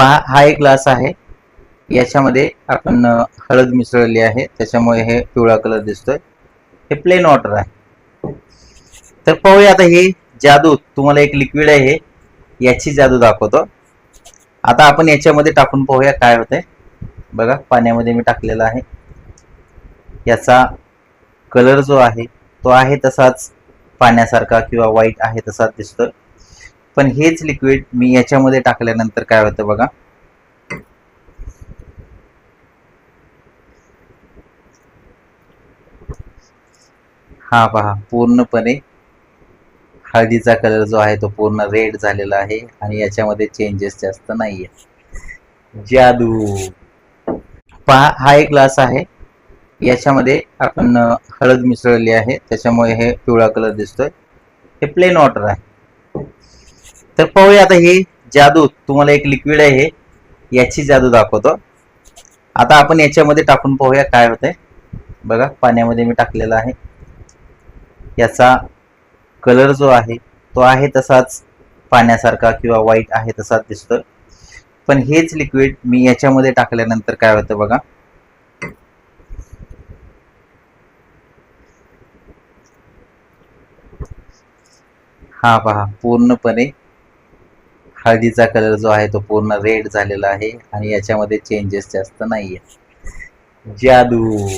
पहा, हा एक ग्लास आहे. याच्यामध्ये आपण हळद मिसळली आहे, त्याच्यामुळे हे पिवळा कलर दिसतोय. हे प्लेन वॉटर आहे. तर पाहूया आता हे जादू. तुम्हाला एक लिक्विड आहे हे, याची जादू दाखवतो. आता आपण याच्यामध्ये टाकून पाहूया काय होतंय. बघा, पाण्यामध्ये मी टाकलेला आहे. याचा कलर जो आहे तो आहे तसाच पाण्यासारखा किंवा व्हाईट आहे तसाच दिसतोय. पण हेच लिक्विड मी याच्यामध्ये टाकल्यानंतर काय होतं बघा. हा पहा, पूर्णपणे हळदीचा कलर जो आहे तो पूर्ण रेड झालेला आहे आणि याच्यामध्ये चेंजेस जास्त नाहीये. जादू. पहा, हा एक ग्लास आहे. याच्यामध्ये आपण हळद मिसळली आहे, त्याच्यामुळे हे पिवळा कलर दिसतोय. हे प्लेन वॉटर आहे. तर पाहूया आता हे जादू. तुम्हाला एक लिक्विड आहे हे, याची जादू दाखवतो. आता आपण याच्यामध्ये टाकून पाहूया काय होतंय. बघा, पाण्यामध्ये मी टाकलेला आहे. याचा कलर जो आहे तो आहे तसाच पाण्यासारखा किंवा व्हाईट आहे तसाच दिसतोय. पण हेच लिक्विड मी याच्यामध्ये टाकल्यानंतर काय होतं बघा. हा पहा, पूर्णपणे हळदीचा कलर जो आहे तो पूर्ण रेड झालेला आहे आणि याच्यामध्ये चेंजेस जास्त नाहीये. जादू.